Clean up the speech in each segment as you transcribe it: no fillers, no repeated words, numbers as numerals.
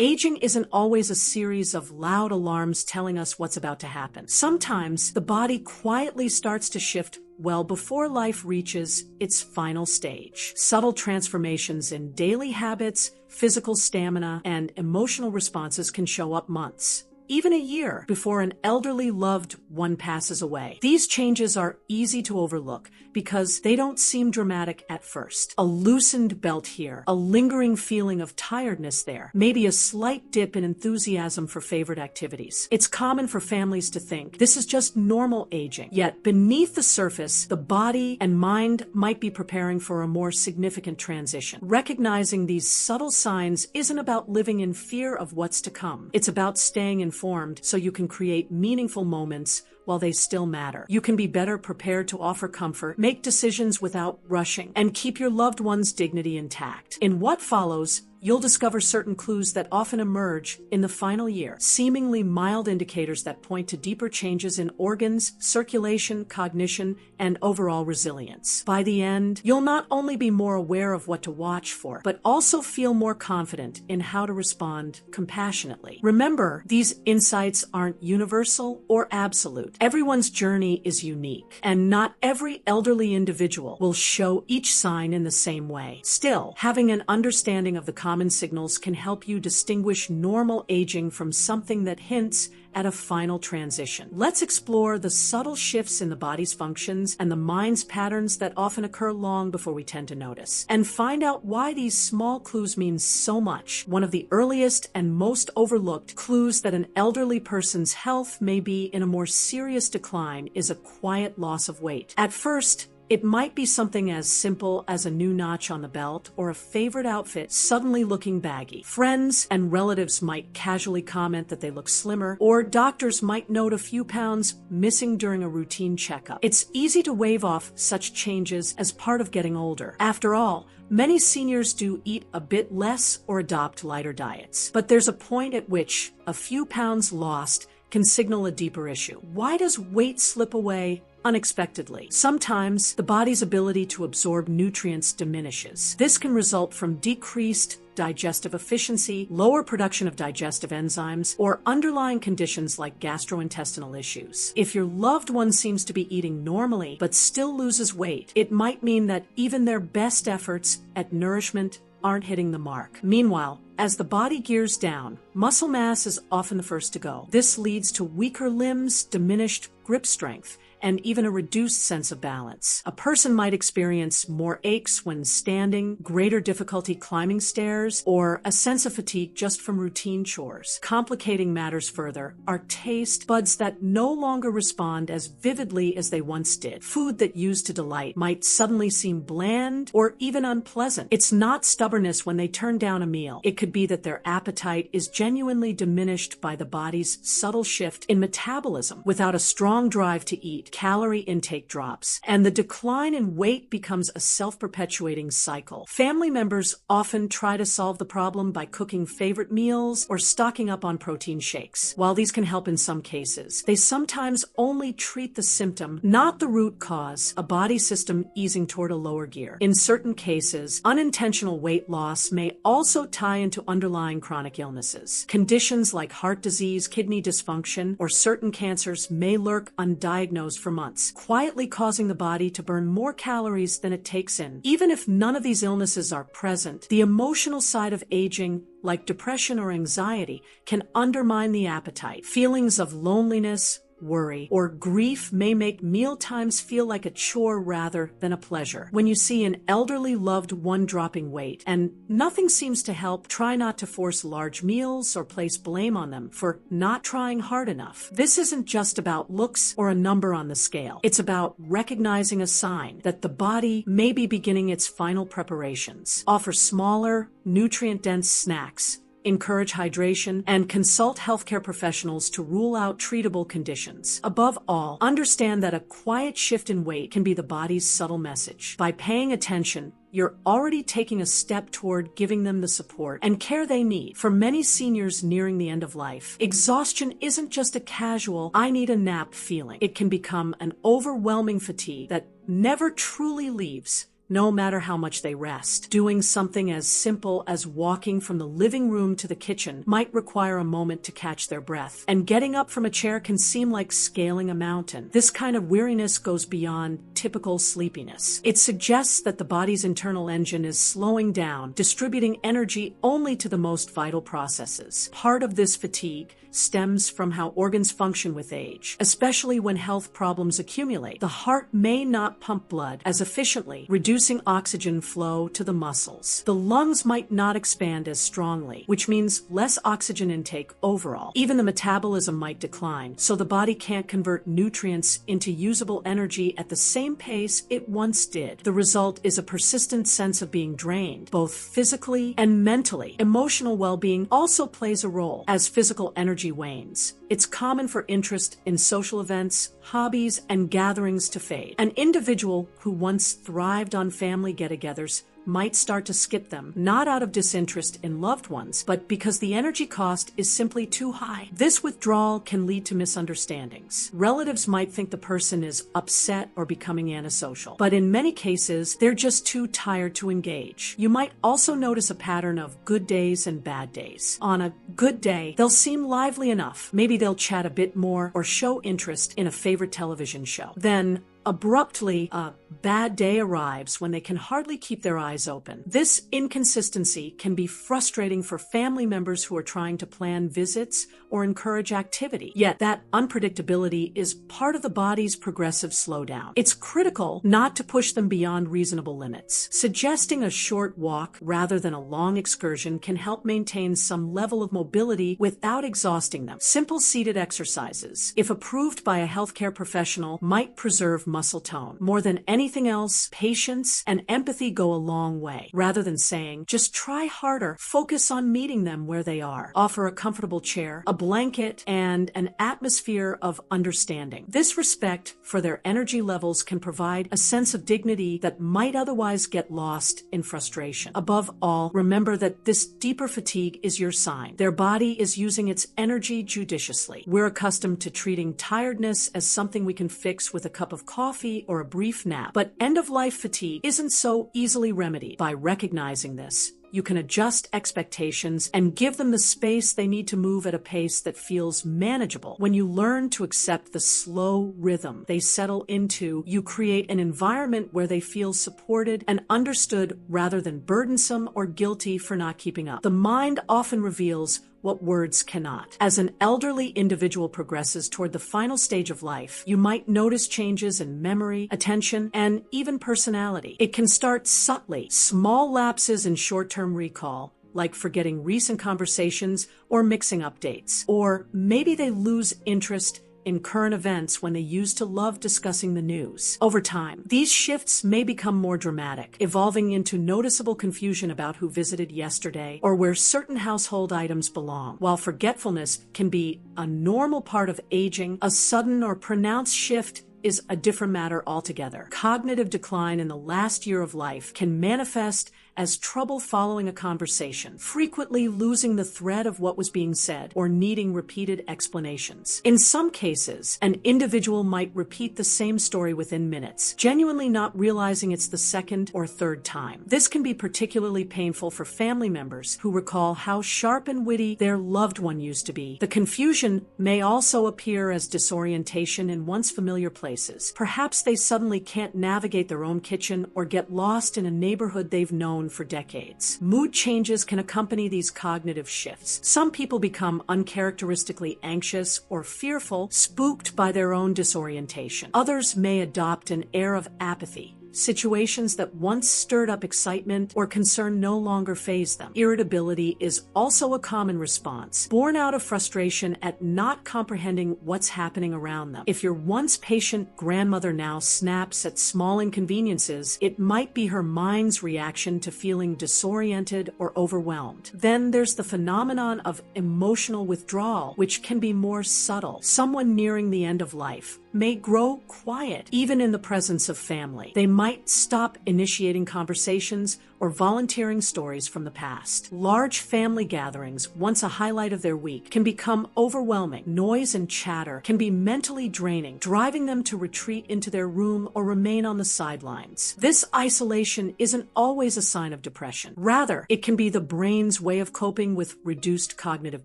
Aging isn't always a series of loud alarms telling us what's about to happen. Sometimes the body quietly starts to shift well before life reaches its final stage. Subtle transformations in daily habits, physical stamina, and emotional responses can show up months, even a year, before an elderly loved one passes away. These changes are easy to overlook because they don't seem dramatic at first. A loosened belt here, a lingering feeling of tiredness there, maybe a slight dip in enthusiasm for favorite activities. It's common for families to think this is just normal aging. Yet beneath the surface, the body and mind might be preparing for a more significant transition. Recognizing these subtle signs isn't about living in fear of what's to come. It's about staying informed so you can create meaningful moments while they still matter. You can be better prepared to offer comfort, make decisions without rushing, and keep your loved one's dignity intact. In what follows, you'll discover certain clues that often emerge in the final year, seemingly mild indicators that point to deeper changes in organs, circulation, cognition, and overall resilience. By the end, you'll not only be more aware of what to watch for, but also feel more confident in how to respond compassionately. Remember, these insights aren't universal or absolute. Everyone's journey is unique, and not every elderly individual will show each sign in the same way. Still, having an understanding of the common signals can help you distinguish normal aging from something that hints at a final transition. Let's explore the subtle shifts in the body's functions and the mind's patterns that often occur long before we tend to notice, and find out why these small clues mean so much. One of the earliest and most overlooked clues that an elderly person's health may be in a more serious decline is a quiet loss of weight. At first, it might be something as simple as a new notch on the belt or a favorite outfit suddenly looking baggy. Friends and relatives might casually comment that they look slimmer, or doctors might note a few pounds missing during a routine checkup. It's easy to wave off such changes as part of getting older. After all, many seniors do eat a bit less or adopt lighter diets. But there's a point at which a few pounds lost can signal a deeper issue. Why does weight slip away unexpectedly? Sometimes the body's ability to absorb nutrients diminishes. This can result from decreased digestive efficiency, lower production of digestive enzymes, or underlying conditions like gastrointestinal issues. If your loved one seems to be eating normally but still loses weight, it might mean that even their best efforts at nourishment aren't hitting the mark. Meanwhile, as the body gears down, muscle mass is often the first to go. This leads to weaker limbs, diminished grip strength, and even a reduced sense of balance. A person might experience more aches when standing, greater difficulty climbing stairs, or a sense of fatigue just from routine chores. Complicating matters further are taste buds that no longer respond as vividly as they once did. Food that used to delight might suddenly seem bland or even unpleasant. It's not stubbornness when they turn down a meal. It could be that their appetite is genuinely diminished by the body's subtle shift in metabolism. Without a strong drive to eat, calorie intake drops, and the decline in weight becomes a self-perpetuating cycle. Family members often try to solve the problem by cooking favorite meals or stocking up on protein shakes. While these can help in some cases, they sometimes only treat the symptom, not the root cause, a body system easing toward a lower gear. In certain cases, unintentional weight loss may also tie into underlying chronic illnesses. Conditions like heart disease, kidney dysfunction, or certain cancers may lurk undiagnosed for months, quietly causing the body to burn more calories than it takes in. Even if none of these illnesses are present, the emotional side of aging, like depression or anxiety, can undermine the appetite. Feelings of loneliness, worry, or grief may make meal times feel like a chore rather than a pleasure. When you see an elderly loved one dropping weight and nothing seems to help, try not to force large meals or place blame on them for not trying hard enough. This isn't just about looks or a number on the scale. It's about recognizing a sign that the body may be beginning its final preparations. Offer smaller, nutrient-dense snacks, encourage hydration, and consult healthcare professionals to rule out treatable conditions. Above all, understand that a quiet shift in weight can be the body's subtle message. By paying attention, you're already taking a step toward giving them the support and care they need. For many seniors nearing the end of life, exhaustion isn't just a casual, I need a nap feeling. It can become an overwhelming fatigue that never truly leaves, no matter how much they rest. Doing something as simple as walking from the living room to the kitchen might require a moment to catch their breath, and getting up from a chair can seem like scaling a mountain. This kind of weariness goes beyond typical sleepiness. It suggests that the body's internal engine is slowing down, distributing energy only to the most vital processes. Part of this fatigue stems from how organs function with age, especially when health problems accumulate. The heart may not pump blood as efficiently, reducing oxygen flow to the muscles. The lungs might not expand as strongly, which means less oxygen intake overall. Even the metabolism might decline, so the body can't convert nutrients into usable energy at the same pace it once did. The result is a persistent sense of being drained, both physically and mentally. Emotional well-being also plays a role as physical energy wanes. It's common for interest in social events, hobbies, and gatherings to fade. An individual who once thrived on family get-togethers might start to skip them, not out of disinterest in loved ones, but because the energy cost is simply too high. This withdrawal can lead to misunderstandings. Relatives might think the person is upset or becoming antisocial, but in many cases, they're just too tired to engage. You might also notice a pattern of good days and bad days. On a good day, they'll seem lively enough. Maybe they'll chat a bit more or show interest in a favorite television show. Then, abruptly, a bad day arrives when they can hardly keep their eyes open. This inconsistency can be frustrating for family members who are trying to plan visits or encourage activity. Yet that unpredictability is part of the body's progressive slowdown. It's critical not to push them beyond reasonable limits. Suggesting a short walk rather than a long excursion can help maintain some level of mobility without exhausting them. Simple seated exercises, if approved by a healthcare professional, might preserve muscle tone. More than anything else, patience and empathy go a long way. Rather than saying, just try harder, focus on meeting them where they are. Offer a comfortable chair, a blanket, and an atmosphere of understanding. This respect for their energy levels can provide a sense of dignity that might otherwise get lost in frustration. Above all, remember that this deeper fatigue is your sign. Their body is using its energy judiciously. We're accustomed to treating tiredness as something we can fix with a cup of coffee or a brief nap. But end-of-life fatigue isn't so easily remedied. By recognizing this, you can adjust expectations and give them the space they need to move at a pace that feels manageable. When you learn to accept the slow rhythm they settle into, you create an environment where they feel supported and understood rather than burdensome or guilty for not keeping up. The mind often reveals what words cannot. As an elderly individual progresses toward the final stage of life, you might notice changes in memory, attention, and even personality. It can start subtly, small lapses in short-term recall, like forgetting recent conversations or mixing updates. Or maybe they lose interest in current events when they used to love discussing the news. Over time, these shifts may become more dramatic, evolving into noticeable confusion about who visited yesterday or where certain household items belong. While forgetfulness can be a normal part of aging, a sudden or pronounced shift is a different matter altogether. Cognitive decline in the last year of life can manifest as trouble following a conversation, frequently losing the thread of what was being said or needing repeated explanations. In some cases, an individual might repeat the same story within minutes, genuinely not realizing it's the second or third time. This can be particularly painful for family members who recall how sharp and witty their loved one used to be. The confusion may also appear as disorientation in once familiar places. Perhaps they suddenly can't navigate their own kitchen or get lost in a neighborhood they've known for decades. Mood changes can accompany these cognitive shifts. Some people become uncharacteristically anxious or fearful, spooked by their own disorientation. Others may adopt an air of apathy. Situations that once stirred up excitement or concern no longer faze them. Irritability is also a common response, born out of frustration at not comprehending what's happening around them. If your once patient grandmother now snaps at small inconveniences, it might be her mind's reaction to feeling disoriented or overwhelmed. Then there's the phenomenon of emotional withdrawal, which can be more subtle. Someone nearing the end of life may grow quiet, even in the presence of family. They might stop initiating conversations or volunteering stories from the past. Large family gatherings, once a highlight of their week, can become overwhelming. Noise and chatter can be mentally draining, driving them to retreat into their room or remain on the sidelines. This isolation isn't always a sign of depression. Rather, it can be the brain's way of coping with reduced cognitive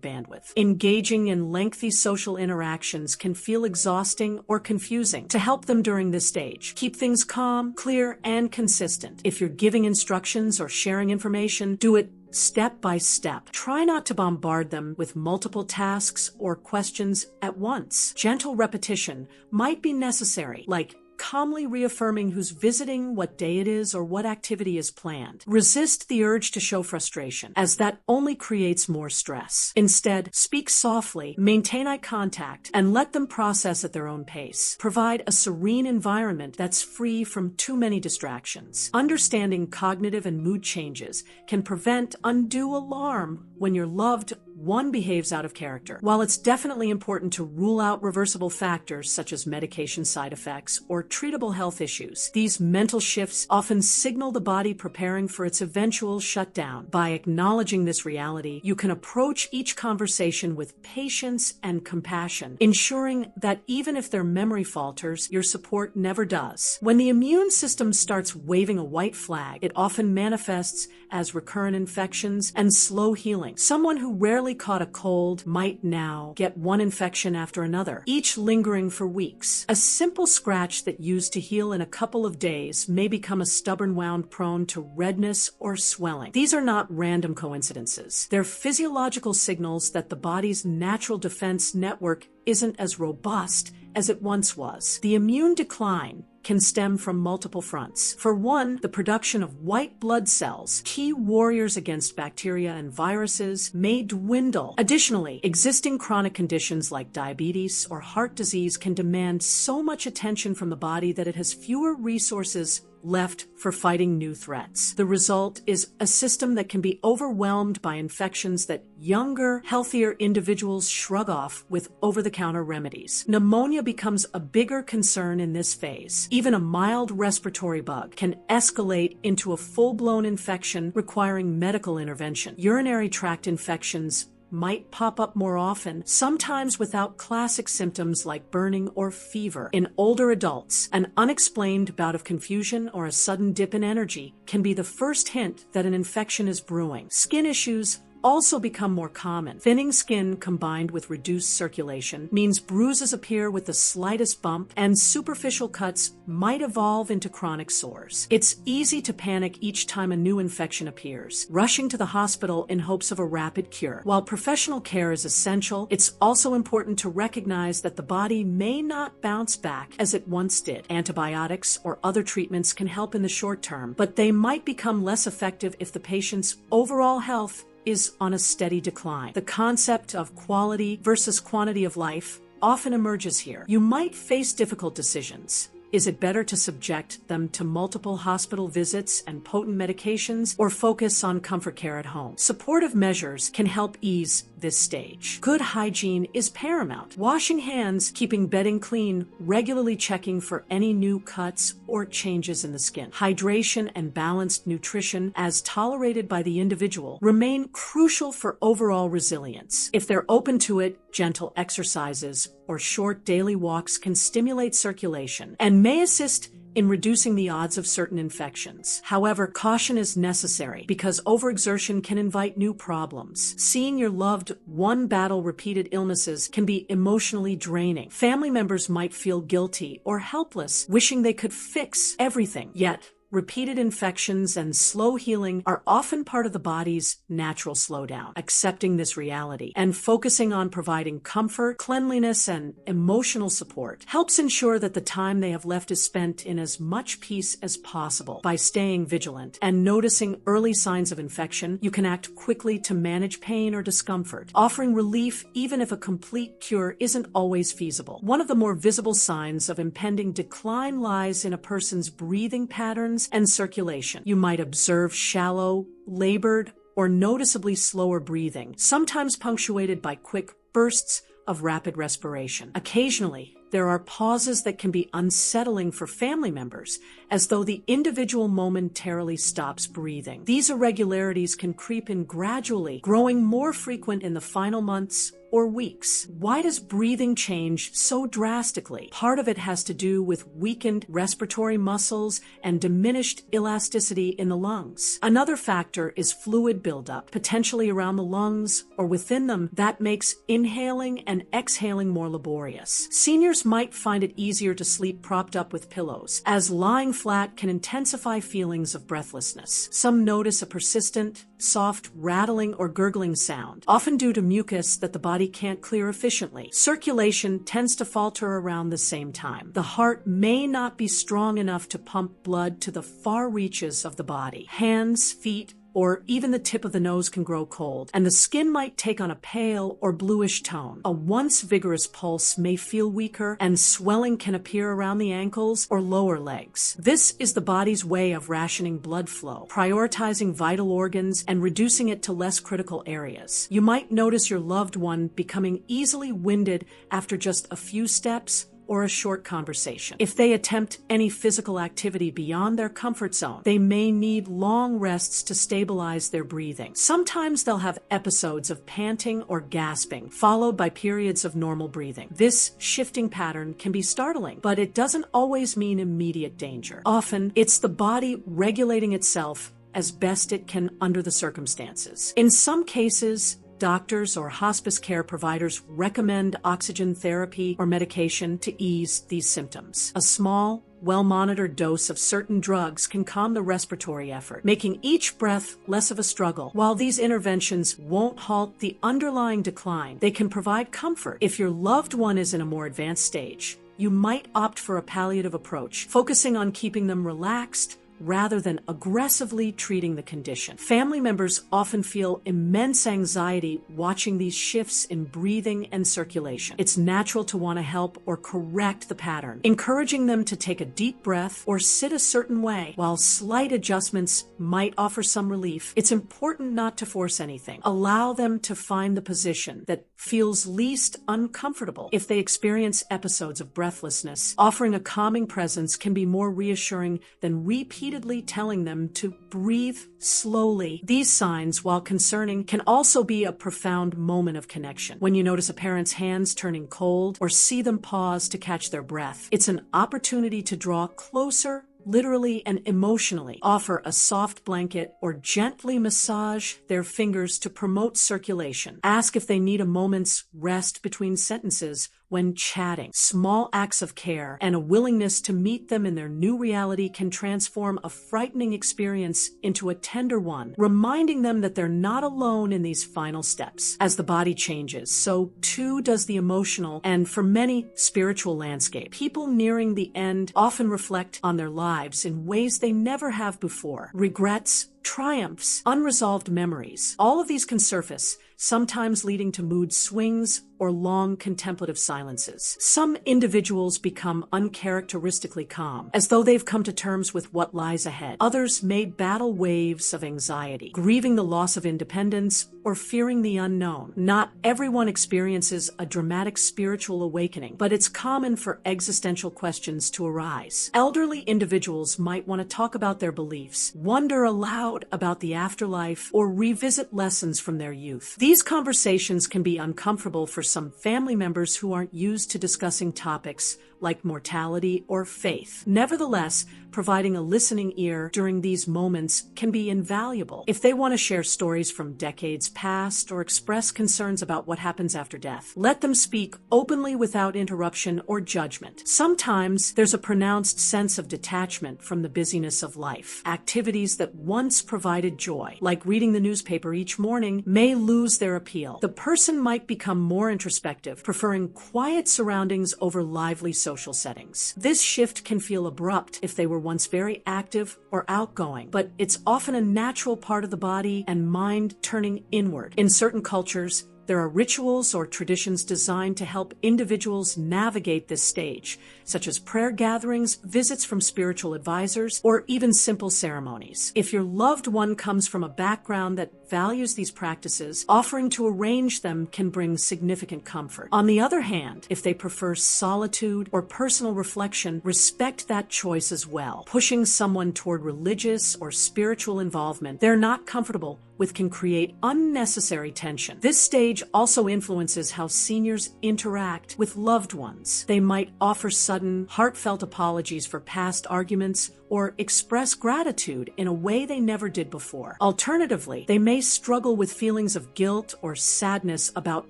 bandwidth. Engaging in lengthy social interactions can feel exhausting or confusing. To help them during this stage, keep things calm, clear, and consistent. If you're giving instructions or sharing information, do it step by step. Try not to bombard them with multiple tasks or questions at once. Gentle repetition might be necessary, like calmly reaffirming who's visiting, what day it is, or what activity is planned. Resist the urge to show frustration, as that only creates more stress. Instead, speak softly, maintain eye contact, and let them process at their own pace. Provide a serene environment that's free from too many distractions. Understanding cognitive and mood changes can prevent undue alarm when your loved one behaves out of character. While it's definitely important to rule out reversible factors such as medication side effects or treatable health issues, these mental shifts often signal the body preparing for its eventual shutdown. By acknowledging this reality, you can approach each conversation with patience and compassion, ensuring that even if their memory falters, your support never does. When the immune system starts waving a white flag, it often manifests as recurrent infections and slow healing. Someone who rarely caught a cold might now get one infection after another, each lingering for weeks. A simple scratch that used to heal in a couple of days may become a stubborn wound prone to redness or swelling. These are not random coincidences. They're physiological signals that the body's natural defense network isn't as robust as it once was. The immune decline can stem from multiple fronts. For one, the production of white blood cells, key warriors against bacteria and viruses, may dwindle. Additionally, existing chronic conditions like diabetes or heart disease can demand so much attention from the body that it has fewer resources left for fighting new threats. The result is a system that can be overwhelmed by infections that younger, healthier individuals shrug off with over-the-counter remedies. Pneumonia becomes a bigger concern in this phase. Even a mild respiratory bug can escalate into a full-blown infection requiring medical intervention. Urinary tract infections might pop up more often, sometimes without classic symptoms like burning or fever. In older adults, an unexplained bout of confusion or a sudden dip in energy can be the first hint that an infection is brewing. Skin issues also become more common. Thinning skin combined with reduced circulation means bruises appear with the slightest bump, and superficial cuts might evolve into chronic sores. It's easy to panic each time a new infection appears, rushing to the hospital in hopes of a rapid cure. While professional care is essential, it's also important to recognize that the body may not bounce back as it once did. Antibiotics or other treatments can help in the short term, but they might become less effective if the patient's overall health is on a steady decline. The concept of quality versus quantity of life often emerges here. You might face difficult decisions. Is it better to subject them to multiple hospital visits and potent medications, or focus on comfort care at home? Supportive measures can help ease this stage. Good hygiene is paramount. Washing hands, keeping bedding clean, regularly checking for any new cuts or changes in the skin. Hydration and balanced nutrition, as tolerated by the individual, remain crucial for overall resilience. If they're open to it, gentle exercises or short daily walks can stimulate circulation and may assist in reducing the odds of certain infections. However, caution is necessary because overexertion can invite new problems. Seeing your loved one battle repeated illnesses can be emotionally draining. Family members might feel guilty or helpless, wishing they could fix everything. Yet, repeated infections and slow healing are often part of the body's natural slowdown. Accepting this reality and focusing on providing comfort, cleanliness, and emotional support helps ensure that the time they have left is spent in as much peace as possible. By staying vigilant and noticing early signs of infection, you can act quickly to manage pain or discomfort, offering relief even if a complete cure isn't always feasible. One of the more visible signs of impending decline lies in a person's breathing patterns and circulation. You might observe shallow, labored, or noticeably slower breathing, sometimes punctuated by quick bursts of rapid respiration. Occasionally, there are pauses that can be unsettling for family members, as though the individual momentarily stops breathing. These irregularities can creep in gradually, growing more frequent in the final months or weeks. Why does breathing change so drastically? Part of it has to do with weakened respiratory muscles and diminished elasticity in the lungs. Another factor is fluid buildup, potentially around the lungs or within them, that makes inhaling and exhaling more laborious. Seniors might find it easier to sleep propped up with pillows, as lying flat can intensify feelings of breathlessness. Some notice a persistent, soft rattling or gurgling sound, often due to mucus that the body can't clear efficiently. Circulation tends to falter around the same time. The heart may not be strong enough to pump blood to the far reaches of the body. Hands, feet, or even the tip of the nose can grow cold, and the skin might take on a pale or bluish tone. A once vigorous pulse may feel weaker, and swelling can appear around the ankles or lower legs. This is the body's way of rationing blood flow, prioritizing vital organs and reducing it to less critical areas. You might notice your loved one becoming easily winded after just a few steps or a short conversation. If they attempt any physical activity beyond their comfort zone, they may need long rests to stabilize their breathing. Sometimes they'll have episodes of panting or gasping, followed by periods of normal breathing. This shifting pattern can be startling, but it doesn't always mean immediate danger. Often, it's the body regulating itself as best it can under the circumstances. In some cases, doctors or hospice care providers recommend oxygen therapy or medication to ease these symptoms. A small, well-monitored dose of certain drugs can calm the respiratory effort, making each breath less of a struggle. While these interventions won't halt the underlying decline, they can provide comfort. If your loved one is in a more advanced stage, you might opt for a palliative approach, focusing on keeping them relaxed rather than aggressively treating the condition. Family members often feel immense anxiety watching these shifts in breathing and circulation. It's natural to want to help or correct the pattern, encouraging them to take a deep breath or sit a certain way. While slight adjustments might offer some relief, it's important not to force anything. Allow them to find the position that feels least uncomfortable. If they experience episodes of breathlessness, offering a calming presence can be more reassuring than repeatedly telling them to breathe slowly. These signs, while concerning, can also be a profound moment of connection. When you notice a parent's hands turning cold or see them pause to catch their breath, it's an opportunity to draw closer, literally and emotionally. Offer a soft blanket or gently massage their fingers to promote circulation. Ask if they need a moment's rest between sentences when chatting. Small acts of care and a willingness to meet them in their new reality can transform a frightening experience into a tender one, reminding them that they're not alone in these final steps. As the body changes, so too does the emotional and, for many, spiritual landscape. People nearing the end often reflect on their lives in ways they never have before. Regrets, triumphs, unresolved memories. All of these can surface, sometimes leading to mood swings or long contemplative silences. Some individuals become uncharacteristically calm, as though they've come to terms with what lies ahead. Others may battle waves of anxiety, grieving the loss of independence or fearing the unknown. Not everyone experiences a dramatic spiritual awakening, but it's common for existential questions to arise. Elderly individuals might want to talk about their beliefs, wonder aloud about the afterlife, or revisit lessons from their youth. These conversations can be uncomfortable for some family members who aren't used to discussing topics like mortality or faith. Nevertheless, providing a listening ear during these moments can be invaluable. If they want to share stories from decades past or express concerns about what happens after death, let them speak openly without interruption or judgment. Sometimes there's a pronounced sense of detachment from the busyness of life. Activities that once provided joy, like reading the newspaper each morning, may lose their appeal. The person might become more introspective, preferring quiet surroundings over lively social settings. This shift can feel abrupt if they were once very active or outgoing, but it's often a natural part of the body and mind turning inward. In certain cultures, There are rituals or traditions designed to help individuals navigate this stage, such as prayer gatherings, visits from spiritual advisors, or even simple ceremonies. If your loved one comes from a background that values these practices, offering to arrange them can bring significant comfort. On the other hand, if they prefer solitude or personal reflection, respect that choice as well. Pushing someone toward religious or spiritual involvement they're not comfortable with can create unnecessary tension. This stage also influences how seniors interact with loved ones. They might offer sudden, heartfelt apologies for past arguments or express gratitude in a way they never did before. Alternatively, they may struggle with feelings of guilt or sadness about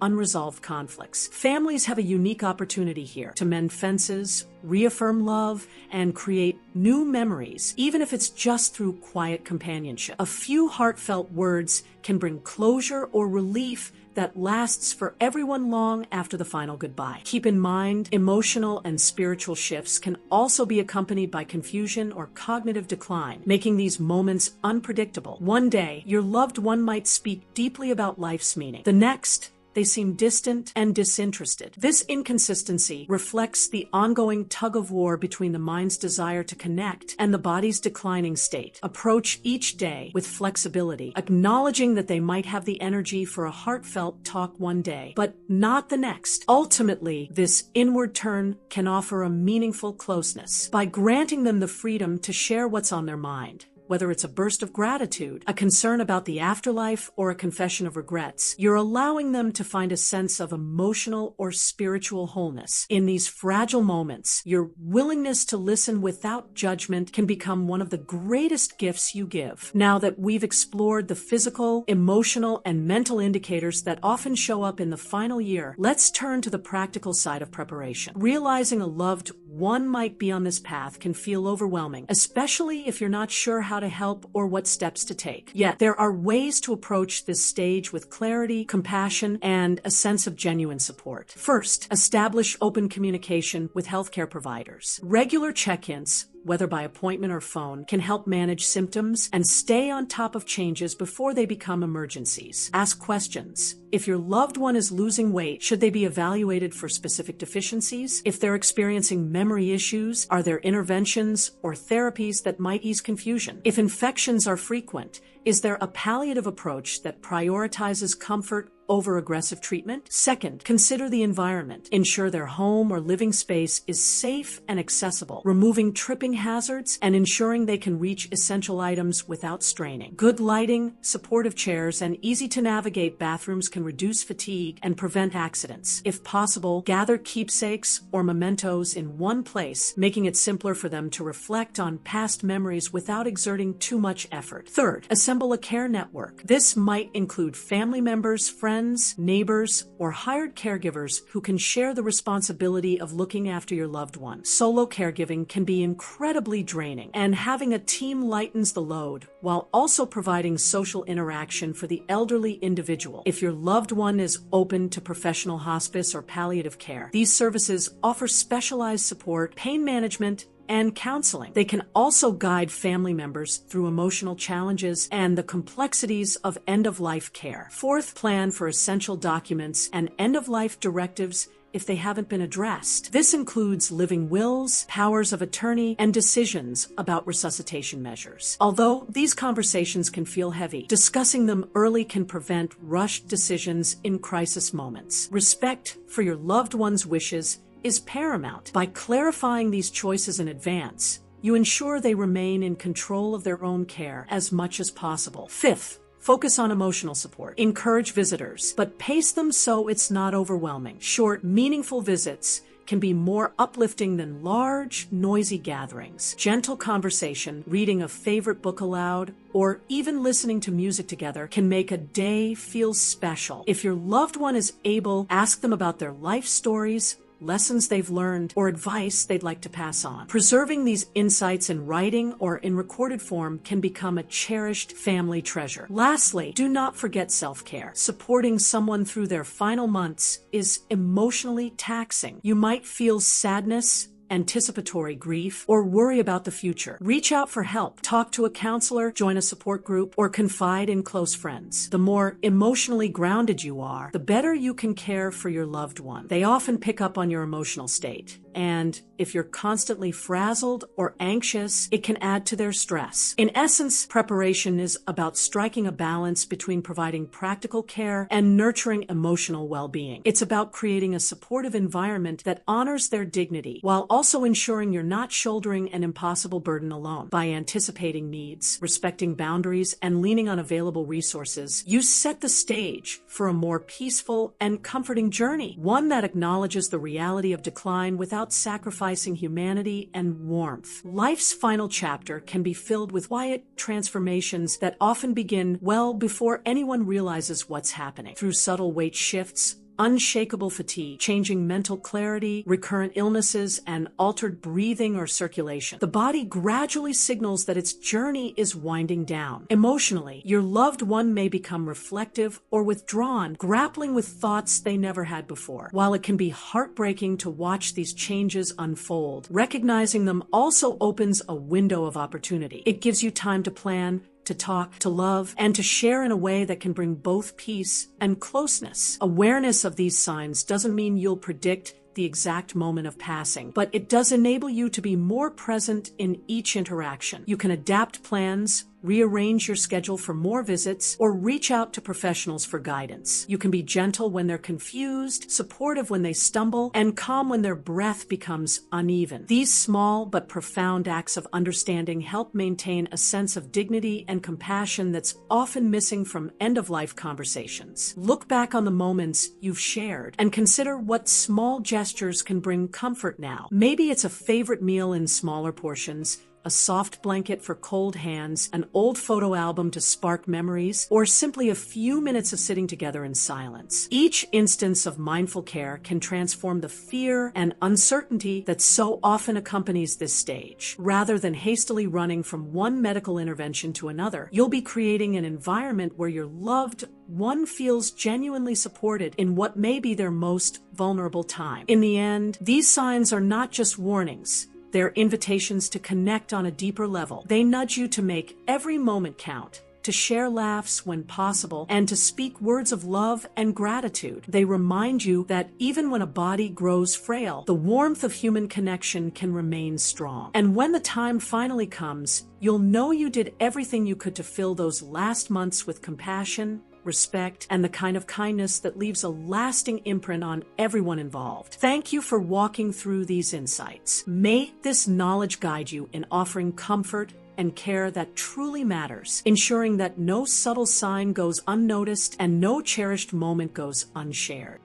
unresolved conflicts. Families have a unique opportunity here to mend fences, reaffirm love, and create new memories, even if it's just through quiet companionship. A few heartfelt words can bring closure or relief that lasts for everyone long after the final goodbye. Keep in mind, emotional and spiritual shifts can also be accompanied by confusion or cognitive decline, making these moments unpredictable. One day, your loved one might speak deeply about life's meaning. The next, they seem distant and disinterested. This inconsistency reflects the ongoing tug-of-war between the mind's desire to connect and the body's declining state. Approach each day with flexibility, acknowledging that they might have the energy for a heartfelt talk one day, but not the next. Ultimately, this inward turn can offer a meaningful closeness by granting them the freedom to share what's on their mind. Whether it's a burst of gratitude, a concern about the afterlife, or a confession of regrets, you're allowing them to find a sense of emotional or spiritual wholeness. In these fragile moments, your willingness to listen without judgment can become one of the greatest gifts you give. Now that we've explored the physical, emotional, and mental indicators that often show up in the final year, let's turn to the practical side of preparation. Realizing a loved one might be on this path can feel overwhelming, especially if you're not sure how to help or what steps to take. Yet, there are ways to approach this stage with clarity, compassion, and a sense of genuine support. First, establish open communication with healthcare providers. Regular check-ins, whether by appointment or phone, can help manage symptoms and stay on top of changes before they become emergencies. Ask questions. If your loved one is losing weight, should they be evaluated for specific deficiencies? If they're experiencing memory issues, are there interventions or therapies that might ease confusion? If infections are frequent, is there a palliative approach that prioritizes comfort over aggressive treatment? Second, consider the environment. Ensure their home or living space is safe and accessible, removing tripping hazards and ensuring they can reach essential items without straining. Good lighting, supportive chairs, and easy-to-navigate bathrooms can reduce fatigue and prevent accidents. If possible, gather keepsakes or mementos in one place, making it simpler for them to reflect on past memories without exerting too much effort. Third, assemble a care network. This might include family members, friends, neighbors, or hired caregivers who can share the responsibility of looking after your loved one. Solo caregiving can be incredibly draining, and having a team lightens the load while also providing social interaction for the elderly individual. If your loved one is open to professional hospice or palliative care, these services offer specialized support, pain management, and counseling. They can also guide family members through emotional challenges and the complexities of end-of-life care. Fourth, plan for essential documents and end-of-life directives if they haven't been addressed. This includes living wills, powers of attorney, and decisions about resuscitation measures. Although these conversations can feel heavy, discussing them early can prevent rushed decisions in crisis moments. Respect for your loved one's wishes is paramount. By clarifying these choices in advance, you ensure they remain in control of their own care as much as possible. Fifth, focus on emotional support. Encourage visitors, but pace them so it's not overwhelming. Short, meaningful visits can be more uplifting than large, noisy gatherings. Gentle conversation, reading a favorite book aloud, or even listening to music together can make a day feel special. If your loved one is able, ask them about their life stories, lessons they've learned, or advice they'd like to pass on. Preserving these insights in writing or in recorded form can become a cherished family treasure. Lastly, do not forget self-care. Supporting someone through their final months is emotionally taxing. You might feel sadness, anticipatory grief, or worry about the future. Reach out for help. Talk to a counselor, join a support group, or confide in close friends. The more emotionally grounded you are, the better you can care for your loved one. They often pick up on your emotional state. And if you're constantly frazzled or anxious, it can add to their stress. In essence, preparation is about striking a balance between providing practical care and nurturing emotional well-being. It's about creating a supportive environment that honors their dignity while also ensuring you're not shouldering an impossible burden alone. By anticipating needs, respecting boundaries, and leaning on available resources, you set the stage for a more peaceful and comforting journey, one that acknowledges the reality of decline without sacrificing humanity and warmth. Life's final chapter can be filled with quiet transformations that often begin well before anyone realizes what's happening. Through subtle weight shifts, unshakable fatigue, changing mental clarity, recurrent illnesses, and altered breathing or circulation, the body gradually signals that its journey is winding down. Emotionally, your loved one may become reflective or withdrawn, grappling with thoughts they never had before. While it can be heartbreaking to watch these changes unfold, recognizing them also opens a window of opportunity. It gives you time to plan, to talk, to love, and to share in a way that can bring both peace and closeness. Awareness of these signs doesn't mean you'll predict the exact moment of passing, but it does enable you to be more present in each interaction. You can adapt plans, rearrange your schedule for more visits, or reach out to professionals for guidance. You can be gentle when they're confused, supportive when they stumble, and calm when their breath becomes uneven. These small but profound acts of understanding help maintain a sense of dignity and compassion that's often missing from end-of-life conversations. Look back on the moments you've shared and consider what small gestures can bring comfort now. Maybe it's a favorite meal in smaller portions, a soft blanket for cold hands, an old photo album to spark memories, or simply a few minutes of sitting together in silence. Each instance of mindful care can transform the fear and uncertainty that so often accompanies this stage. Rather than hastily running from one medical intervention to another, you'll be creating an environment where your loved one feels genuinely supported in what may be their most vulnerable time. In the end, these signs are not just warnings. They're invitations to connect on a deeper level. They nudge you to make every moment count, to share laughs when possible, and to speak words of love and gratitude. They remind you that even when a body grows frail, the warmth of human connection can remain strong. And when the time finally comes, you'll know you did everything you could to fill those last months with compassion, respect, and the kind of kindness that leaves a lasting imprint on everyone involved. Thank you for walking through these insights. May this knowledge guide you in offering comfort and care that truly matters, ensuring that no subtle sign goes unnoticed and no cherished moment goes unshared.